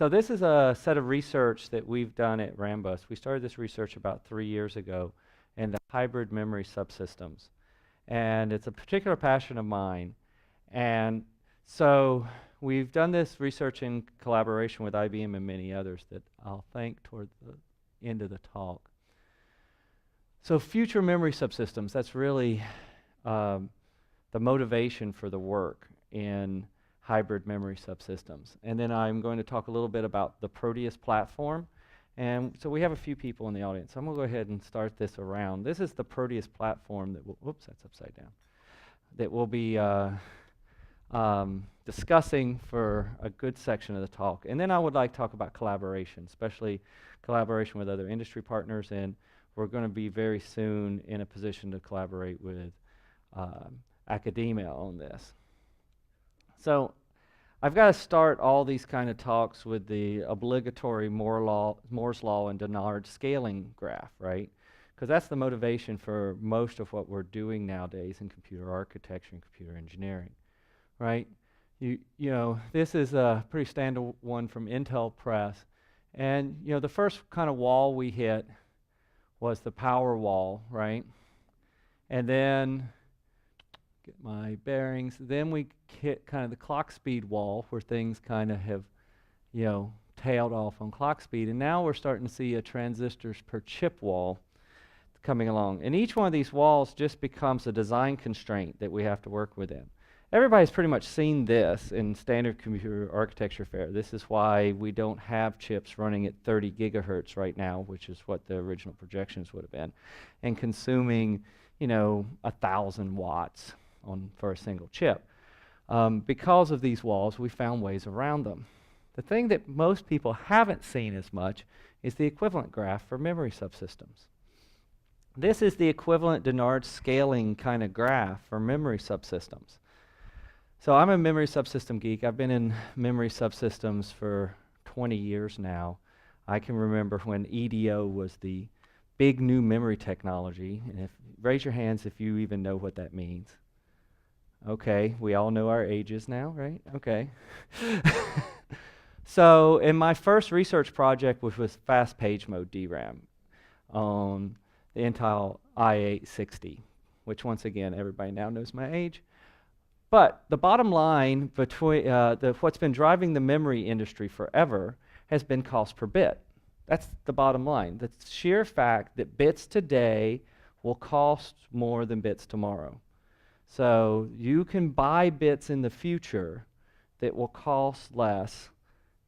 So this is a set of research that we've done at Rambus. We started this research about 3 years ago in the hybrid memory subsystems. And it's a particular passion of mine. And so we've done this research in collaboration with IBM and many others that I'll thank toward the end of the talk. So future memory subsystems, that's really the motivation for the work in hybrid memory subsystems. And then I'm going to talk a little bit about the Proteus platform. And so we have a few people in the audience. I'm going to go ahead and start this around. This is the Proteus platform that whoops, that's upside down, that we'll be discussing for a good section of the talk. And then I would like to talk about collaboration, especially collaboration with other industry partners. And we're going to be very soon in a position to collaborate with academia on this. So I've got to start all these kind of talks with the obligatory Moore's Law and Dennard scaling graph, right? Because that's the motivation for most of what we're doing nowadays in computer architecture and computer engineering, right? You know, this is a pretty standard one from Intel Press. And, you know, the first kind of wall we hit was the power wall, right? And then, get my bearings, then we hit kind of the clock speed wall where things kind of have, you know, tailed off on clock speed. And now we're starting to see a transistors per chip wall coming along. And each one of these walls just becomes a design constraint that we have to work within. Everybody's pretty much seen this in standard computer architecture fare. This is why we don't have chips running at 30 gigahertz right now, which is what the original projections would have been, and consuming, you know, 1,000 watts for a single chip. Because of these walls, we found ways around them. The thing that most people haven't seen as much is the equivalent graph for memory subsystems. This is the equivalent Dennard scaling kind of graph for memory subsystems. So I'm a memory subsystem geek. I've been in memory subsystems for 20 years now. I can remember when EDO was the big new memory technology. And raise your hands if you even know what that means. Okay, we all know our ages now, right? Okay. So in my first research project, which was fast page mode DRAM on the Intel i860, which once again, everybody now knows my age. But the bottom line between what's been driving the memory industry forever has been cost per bit. That's the bottom line. The sheer fact that bits today will cost more than bits tomorrow. So you can buy bits in the future that will cost less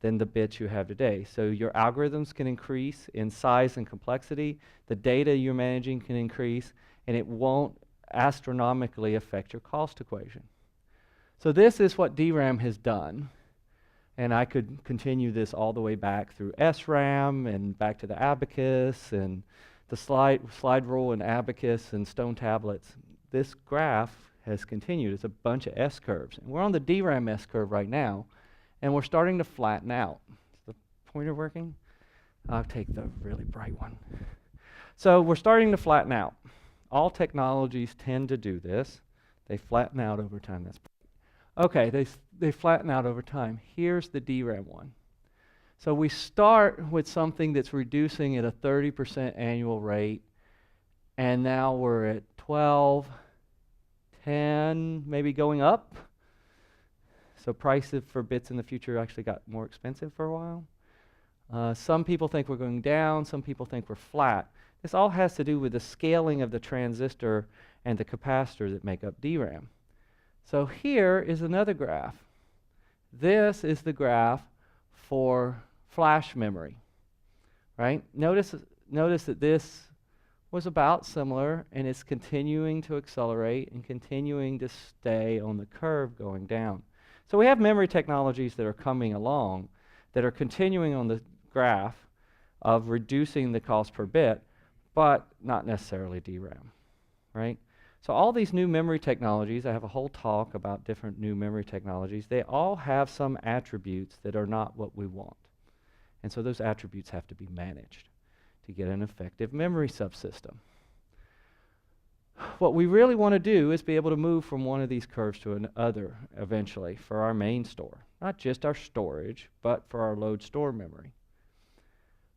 than the bits you have today. So your algorithms can increase in size and complexity, the data you're managing can increase, and it won't astronomically affect your cost equation. So this is what DRAM has done. And I could continue this all the way back through SRAM and back to the abacus and the slide rule and abacus and stone tablets. This graph has continued. It's a bunch of S-curves. And we're on the DRAM S-curve right now, and we're starting to flatten out. Is the pointer working? I'll take the really bright one. So we're starting to flatten out. All technologies tend to do this. They flatten out over time. That's okay, they flatten out over time. Here's the DRAM one. So we start with something that's reducing at a 30% annual rate, and now we're at 12, 10, maybe going up. So prices for bits in the future actually got more expensive for a while. Some people think we're going down, some people think we're flat. This all has to do with the scaling of the transistor and the capacitor that make up DRAM. So here is another graph. This is the graph for flash memory, right? Notice that this was about similar, and it's continuing to accelerate and continuing to stay on the curve going down. So we have memory technologies that are coming along that are continuing on the graph of reducing the cost per bit, but not necessarily DRAM, right? So all these new memory technologies, I have a whole talk about different new memory technologies, they all have some attributes that are not what we want. And so those attributes have to be managed to get an effective memory subsystem. What we really want to do is be able to move from one of these curves to another eventually for our main store. not just our storage, but for our load store memory.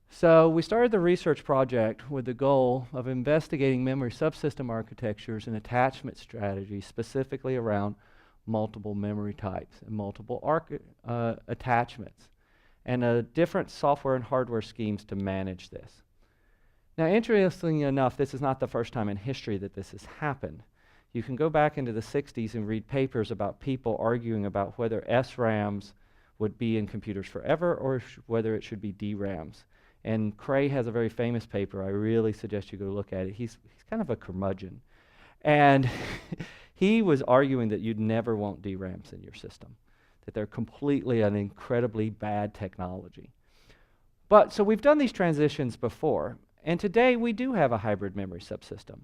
So we started the research project with the goal of investigating memory subsystem architectures and attachment strategies specifically around multiple memory types and multiple attachments, and different software and hardware schemes to manage this. Now, interestingly enough, this is not the first time in history that this has happened. You can go back into the 60s and read papers about people arguing about whether SRAMs would be in computers forever or whether it should be DRAMs. And Cray has a very famous paper. I really suggest you go look at it. He's kind of a curmudgeon. And he was arguing that you'd never want DRAMs in your system, that they're completely an incredibly bad technology. But so we've done these transitions before, and today we do have a hybrid memory subsystem.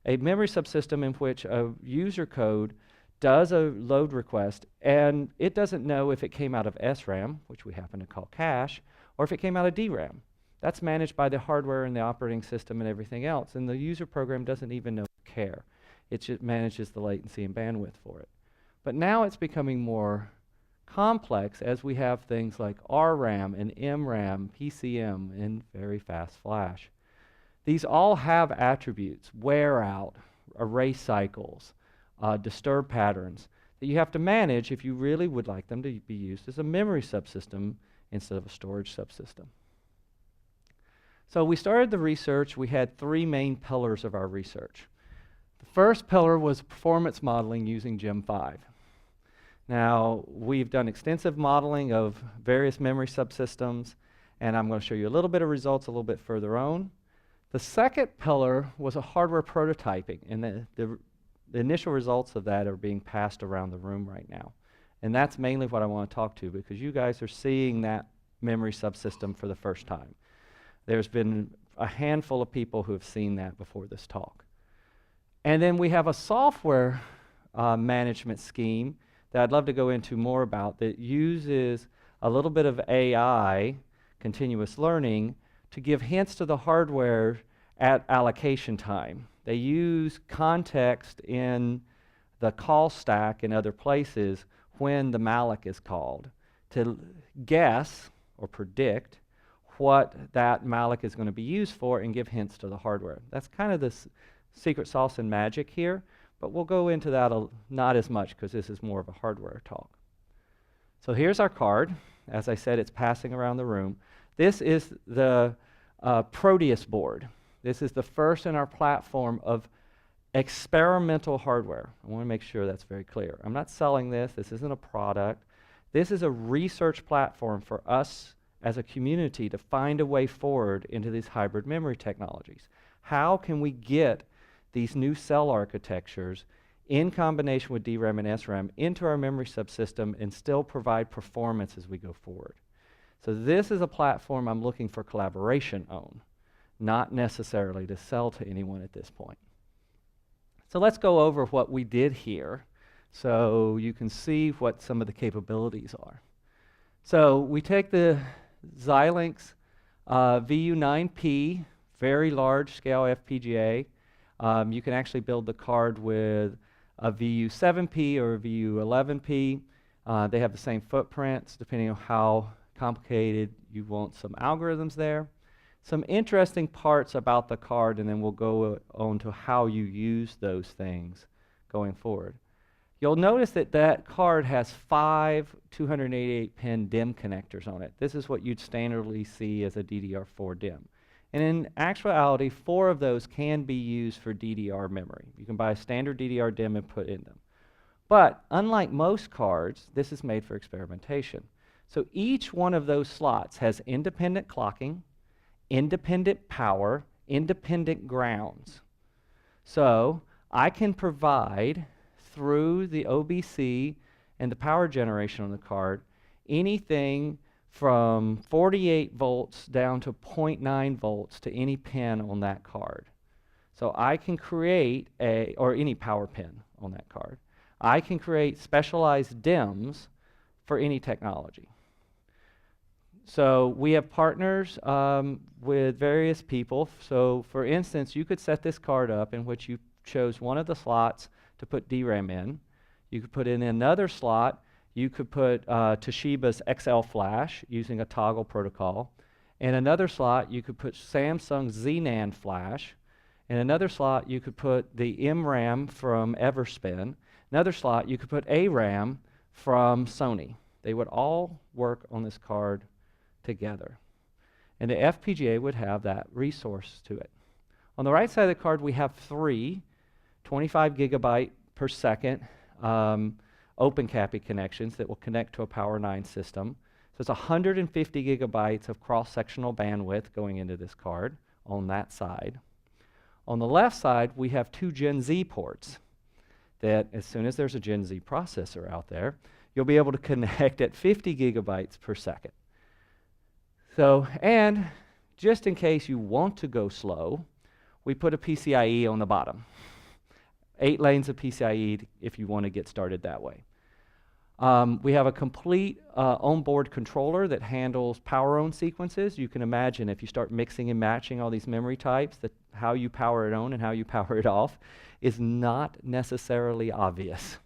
A memory subsystem in which a user code does a load request, and it doesn't know if it came out of SRAM, which we happen to call cache, or if it came out of DRAM. That's managed by the hardware and the operating system and everything else, and the user program doesn't even know or care. It just manages the latency and bandwidth for it. But now it's becoming more complex as we have things like RRAM and MRAM, PCM, and very fast flash. These all have attributes, wear out, array cycles, disturb patterns that you have to manage if you really would like them to be used as a memory subsystem instead of a storage subsystem. So we started the research. We had three main pillars of our research. The first pillar was performance modeling using Gem5. Now, we've done extensive modeling of various memory subsystems, and I'm going to show you a little bit of results a little bit further on. The second pillar was a hardware prototyping, and the initial results of that are being passed around the room right now. And that's mainly what I want to talk to, because you guys are seeing that memory subsystem for the first time. There's been a handful of people who have seen that before this talk. And then we have a software management scheme that I'd love to go into more about that uses a little bit of AI, continuous learning, to give hints to the hardware at allocation time. They use context in the call stack and other places when the malloc is called to guess or predict what that malloc is going to be used for and give hints to the hardware. That's kind of the secret sauce and magic here, but we'll go into that not as much because this is more of a hardware talk. So here's our card. As I said, it's passing around the room. This is the Proteus board. This is the first in our platform of experimental hardware. I want to make sure that's very clear. I'm not selling this. This isn't a product. This is a research platform for us as a community to find a way forward into these hybrid memory technologies. How can we get these new cell architectures in combination with DRAM and SRAM into our memory subsystem and still provide performance as we go forward? So this is a platform I'm looking for collaboration on, not necessarily to sell to anyone at this point. So let's go over what we did here so you can see what some of the capabilities are. So we take the Xilinx VU9P, very large scale FPGA. You can actually build the card with a VU7P or a VU11P. They have the same footprints depending on how complicated you want some algorithms there. Some interesting parts about the card, and then we'll go on to how you use those things going forward. You'll notice that that card has 5 288-pin DIMM connectors on it. This is what you'd standardly see as a DDR4 DIMM. And in actuality, 4 of those can be used for DDR memory. You can buy a standard DDR DIMM and put in them. But unlike most cards, this is made for experimentation. So each one of those slots has independent clocking, independent power, independent grounds. So I can provide, through the OBC and the power generation on the card, anything from 48 volts down to 0.9 volts to any pin on that card. So I can create or any power pin on that card. I can create specialized DIMMs for any technology. So we have partners with various people. So for instance, you could set this card up in which you chose one of the slots to put DRAM in. You could put in another slot you could put Toshiba's XL flash using a toggle protocol. In another slot, you could put Samsung's ZNAND flash. In another slot, you could put the MRAM from Everspin. Another slot, you could put ARAM from Sony. They would all work on this card together. And the FPGA would have that resource to it. On the right side of the card, we have three 25 gigabyte per second OpenCAPI connections that will connect to a Power 9 system. So it's 150 gigabytes of cross-sectional bandwidth going into this card on that side. On the left side, we have two Gen Z ports that as soon as there's a Gen Z processor out there, you'll be able to connect at 50 gigabytes per second. So, and just in case you want to go slow, we put a PCIe on the bottom. 8 lanes of PCIe if you want to get started that way. We have a complete onboard controller that handles power on sequences. You can imagine if you start mixing and matching all these memory types, that how you power it on and how you power it off is not necessarily obvious.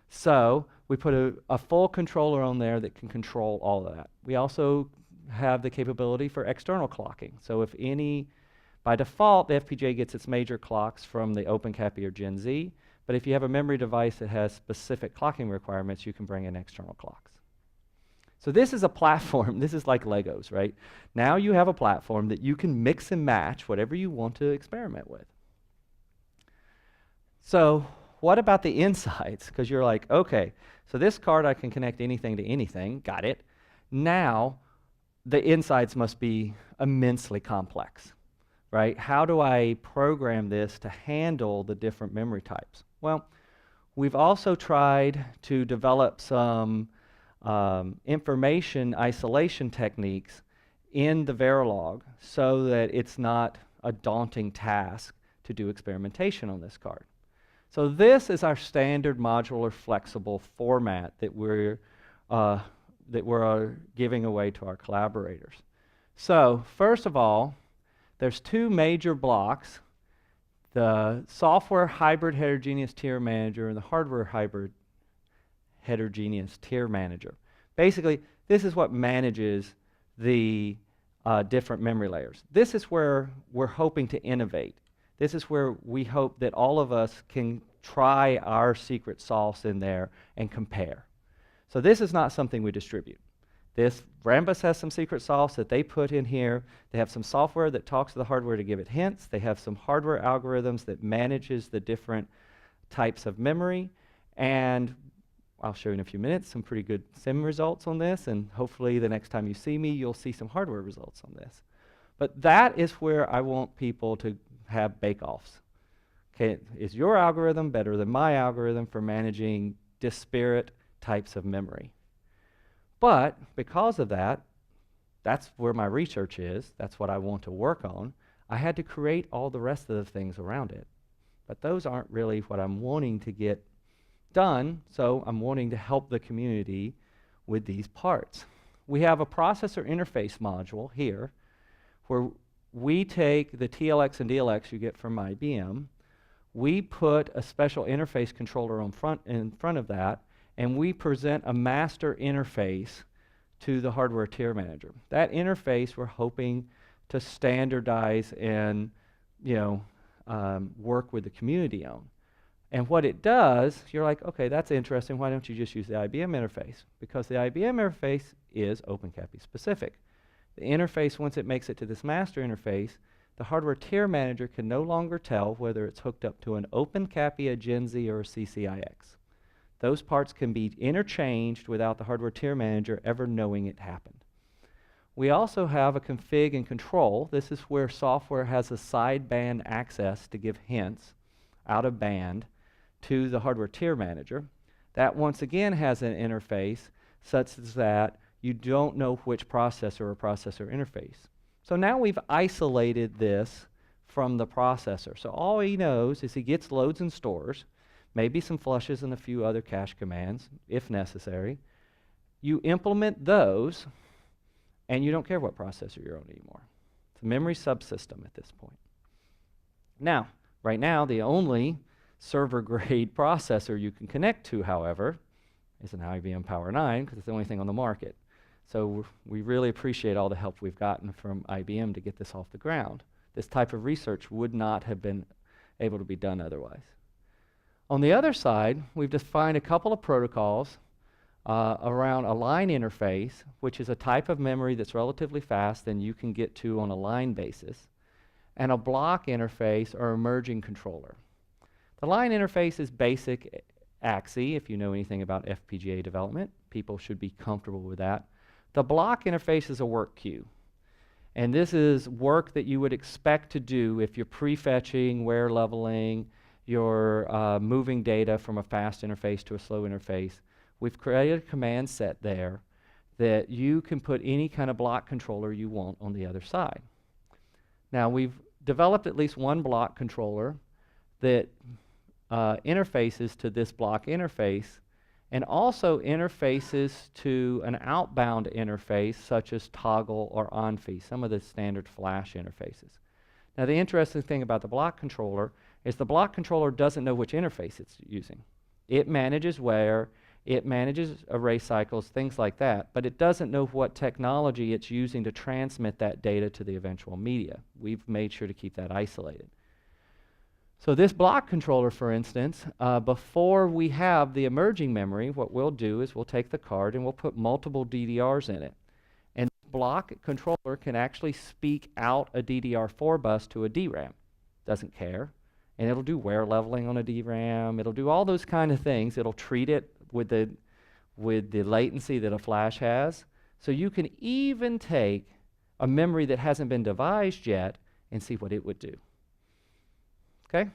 So we put a full controller on there that can control all of that. We also have the capability for external clocking. So if any, by default, the FPGA gets its major clocks from the OpenCAPI or Gen Z. But if you have a memory device that has specific clocking requirements, you can bring in external clocks. So this is a platform. This is like Legos, right? Now you have a platform that you can mix and match whatever you want to experiment with. So what about the insides? Because you're like, okay, so this card I can connect anything to anything. Got it. Now the insides must be immensely complex, right? How do I program this to handle the different memory types? Well, we've also tried to develop some information isolation techniques in the Verilog so that it's not a daunting task to do experimentation on this card. So this is our standard modular flexible format that we're giving away to our collaborators. So first of all, there's two major blocks, the software hybrid heterogeneous tier manager and the hardware hybrid heterogeneous tier manager. Basically, this is what manages the different memory layers. This is where we're hoping to innovate. This is where we hope that all of us can try our secret sauce in there and compare. So this is not something we distribute. This Rambus has some secret sauce that they put in here. They have some software that talks to the hardware to give it hints. They have some hardware algorithms that manages the different types of memory. And I'll show you in a few minutes some pretty good sim results on this. And hopefully the next time you see me, you'll see some hardware results on this. But that is where I want people to have bake-offs. Okay, is your algorithm better than my algorithm for managing disparate types of memory? But because of that, that's where my research is. That's what I want to work on. I had to create all the rest of the things around it. But those aren't really what I'm wanting to get done, so I'm wanting to help the community with these parts. We have a processor interface module here where we take the TLX and DLX you get from IBM, we put a special interface controller in front of that, and we present a master interface to the hardware tier manager. That interface we're hoping to standardize and work with the community on. And what it does, you're like, okay, that's interesting. Why don't you just use the IBM interface? Because the IBM interface is OpenCAPI specific. The interface, once it makes it to this master interface, the hardware tier manager can no longer tell whether it's hooked up to an OpenCAPI, a Gen Z, or a CCIX. Those parts can be interchanged without the hardware tier manager ever knowing it happened. We also have a config and control. This is where software has a sideband access to give hints out of band to the hardware tier manager. That once again has an interface such that you don't know which processor or processor interface. So now we've isolated this from the processor. So all he knows is he gets loads and stores, maybe some flushes and a few other cache commands, if necessary. You implement those, and you don't care what processor you're on anymore. It's a memory subsystem at this point. Now, right now, the only server-grade processor you can connect to, however, is an IBM Power 9 because it's the only thing on the market. So we really appreciate all the help we've gotten from IBM to get this off the ground. This type of research would not have been able to be done otherwise. On the other side, we've defined a couple of protocols around a line interface, which is a type of memory that's relatively fast and you can get to on a line basis, and a block interface or emerging controller. The line interface is basic AXI. If you know anything about FPGA development, people should be comfortable with that. The block interface is a work queue. And this is work that you would expect to do if you're prefetching, wear leveling, you're moving data from a fast interface to a slow interface. We've created a command set there that you can put any kind of block controller you want on the other side. Now, we've developed at least one block controller that interfaces to this block interface and also interfaces to an outbound interface such as toggle or onfi, some of the standard flash interfaces. Now, the interesting thing about the block controller is the block controller doesn't know which interface it's using. It manages wear, it manages array cycles, things like that, but it doesn't know what technology it's using to transmit that data to the eventual media. We've made sure to keep that isolated. So this block controller, for instance, before we have the emerging memory, what we'll do is we'll take the card and we'll put multiple DDRs in it. And the block controller can actually speak out a DDR4 bus to a DRAM. Doesn't care. And it'll do wear leveling on a DRAM. It'll do all those kind of things. It'll treat it with the latency that a flash has. So you can even take a memory that hasn't been devised yet and see what it would do. Okay?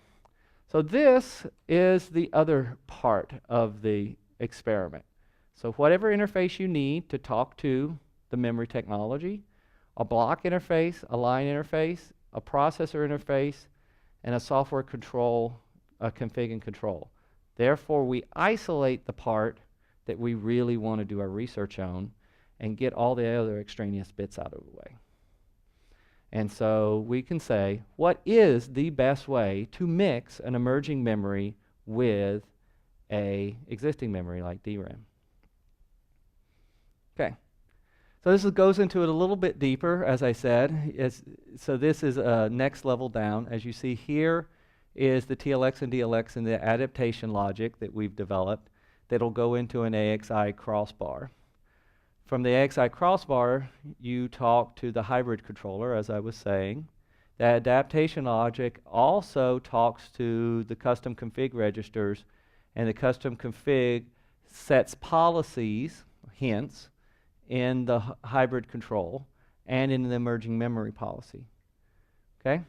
So this is the other part of the experiment. So whatever interface you need to talk to the memory technology, a block interface, a line interface, a processor interface, and a software control, a config and control. Therefore, we isolate the part that we really want to do our research on and get all the other extraneous bits out of the way. And so we can say, what is the best way to mix an emerging memory with an existing memory like DRAM? Okay. So this goes into it a little bit deeper, as I said. So this is a next level down. As you see here is the TLX and DLX and the adaptation logic that we've developed that'll go into an AXI crossbar. From the AXI crossbar, you talk to the hybrid controller, as I was saying. The adaptation logic also talks to the custom config registers, and the custom config sets policies, hints, in the hybrid control and in the emerging memory policy. Okay?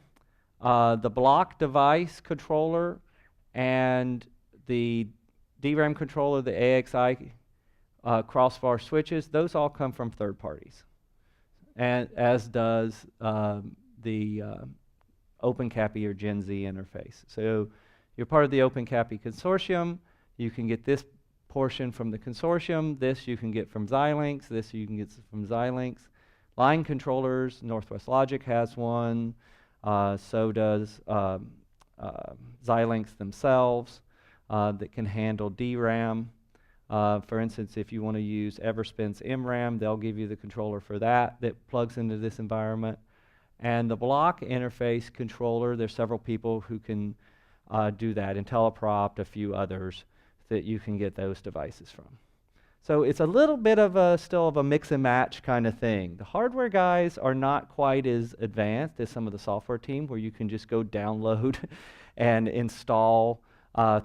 The block device controller and the DRAM controller, the AXI crossbar switches, those all come from third parties, and as does the OpenCAPI or Gen Z interface. So you're part of the OpenCAPI consortium. You can get this portion from the consortium. This you can get from Xilinx. This you can get from Xilinx. Line controllers, Northwest Logic has one. So does Xilinx themselves that can handle DRAM. For instance, if you want to use Everspin's MRAM, they'll give you the controller for that plugs into this environment. And the block interface controller, there's several people who can do that. IntelliProp, a few others that you can get those devices from. So it's a little bit of still of a mix and match kind of thing. The hardware guys are not quite as advanced as some of the software team, where you can just go download and install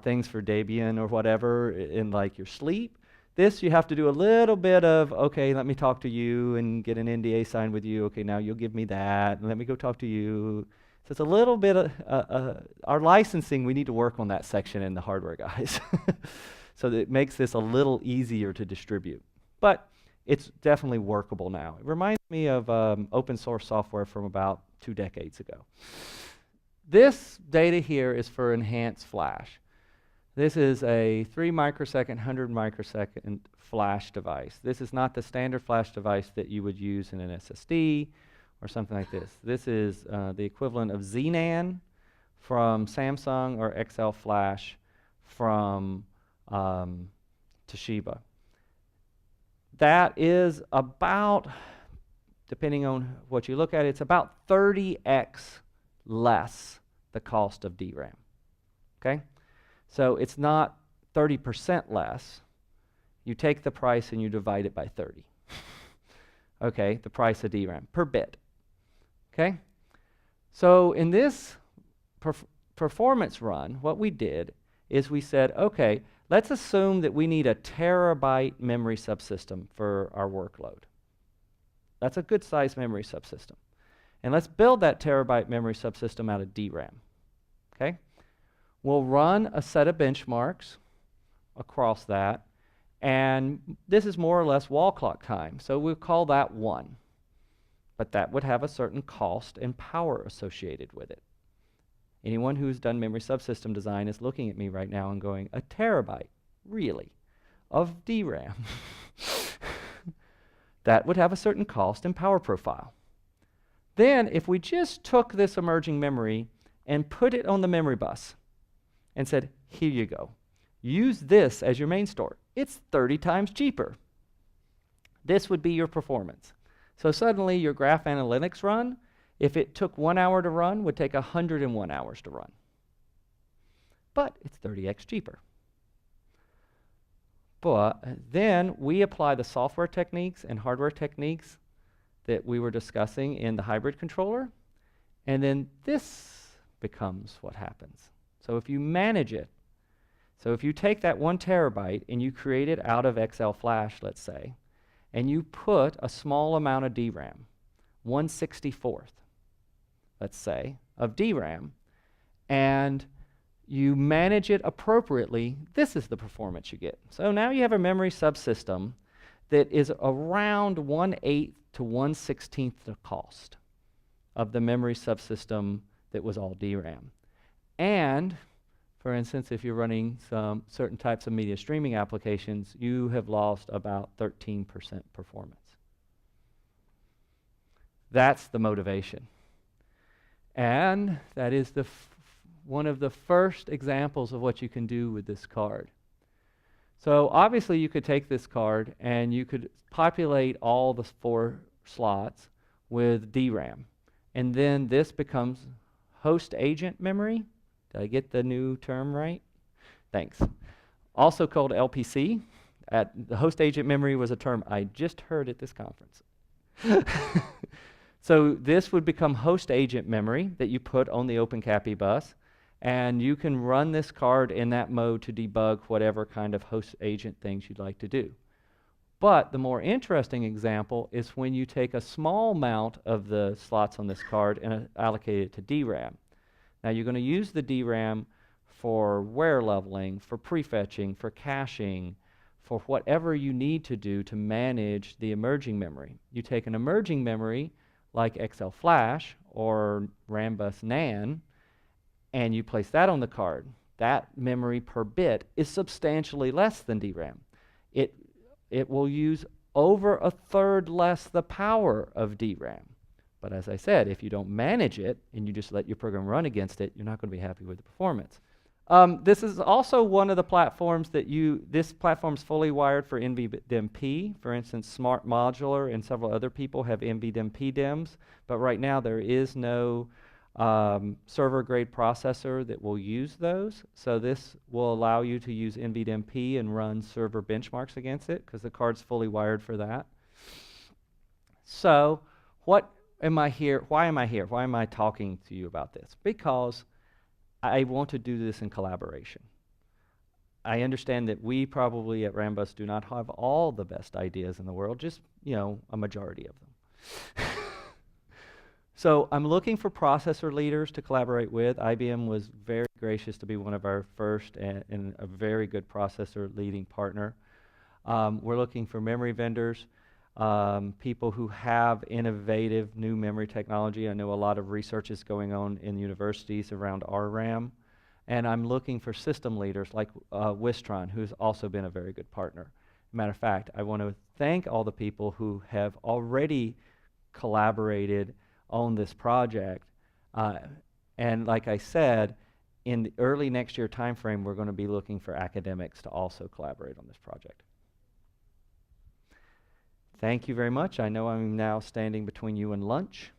things for Debian or whatever in like your sleep. This you have to do a little bit of, okay, let me talk to you and get an NDA signed with you. Okay, now you'll give me that, and let me go talk to you. So it's a little bit of, our licensing, we need to work on that section in the hardware guys. So that it makes this a little easier to distribute. But it's definitely workable now. It reminds me of open source software from about 2 decades ago. This data here is for enhanced flash. This is a 3 microsecond, 100 microsecond flash device. This is not the standard flash device that you would use in an SSD or something like this. This is the equivalent of Xenan from Samsung or XL Flash from Toshiba. that is about, depending on what you look at, it's about 30x less the cost of DRAM. Okay? So it's not 30% less. You take the price and you divide it by 30. Okay, the price of DRAM per bit. Okay? So in this performance run, what we did is we said, okay, let's assume that we need a terabyte memory subsystem for our workload. That's a good size memory subsystem. And let's build that terabyte memory subsystem out of DRAM. Okay? We'll run a set of benchmarks across that, and this is more or less wall clock time, so we'll call that 1. But that would have a certain cost and power associated with it. Anyone who's done memory subsystem design is looking at me right now and going, a terabyte, really, of DRAM? That would have a certain cost and power profile. Then, if we just took this emerging memory and put it on the memory bus and said, here you go, use this as your main store, it's 30 times cheaper. This would be your performance. So suddenly your graph analytics run, if it took 1 hour to run, would take 101 hours to run. But it's 30x cheaper. But then we apply the software techniques and hardware techniques that we were discussing in the hybrid controller, and then this becomes what happens. So if you manage it, so if you take that 1 terabyte and you create it out of XL Flash, let's say, and you put a small amount of DRAM, 1/64th, let's say, of DRAM, and you manage it appropriately, this is the performance you get. So now you have a memory subsystem that is around 1/8 to 1/16th the cost of the memory subsystem that was all DRAM. And, for instance, if you're running some certain types of media streaming applications, you have lost about 13% performance. That's the motivation. And that is one of the first examples of what you can do with this card. So obviously you could take this card and you could populate all the 4 slots with DRAM. And then this becomes host agent memory. Did I get the new term right? Thanks. Also called LPC. The host agent memory was a term I just heard at this conference. So this would become host agent memory that you put on the OpenCAPI bus, and you can run this card in that mode to debug whatever kind of host agent things you'd like to do. But the more interesting example is when you take a small amount of the slots on this card and allocate it to DRAM. Now you're going to use the DRAM for where leveling, for prefetching, for caching, for whatever you need to do to manage the emerging memory. You take an emerging memory like XL Flash or Rambus NAND, and you place that on the card. That memory per bit is substantially less than DRAM. It will use over 1/3 less the power of DRAM. But as I said, if you don't manage it and you just let your program run against it, you're not going to be happy with the performance. This is also one of the platforms that this platform's fully wired for NVDIMP. For instance, Smart Modular and several other people have NVDIMP DIMMs, but right now there is no server-grade processor that will use those. So this will allow you to use NVDIMP and run server benchmarks against it because the card's fully wired for that. So what am I here? Why am I here? Why am I talking to you about this? Because I want to do this in collaboration. I understand that we probably at Rambus do not have all the best ideas in the world, just, a majority of them. So I'm looking for processor leaders to collaborate with. IBM was very gracious to be one of our first and a very good processor leading partner. We're looking for memory vendors, people who have innovative new memory technology. I know a lot of research is going on in universities around RRAM. And I'm looking for system leaders like Wistron, who's also been a very good partner. Matter of fact, I want to thank all the people who have already collaborated on this project. And like I said, in the early next year timeframe, we're going to be looking for academics to also collaborate on this project. Thank you very much. I know I'm now standing between you and lunch.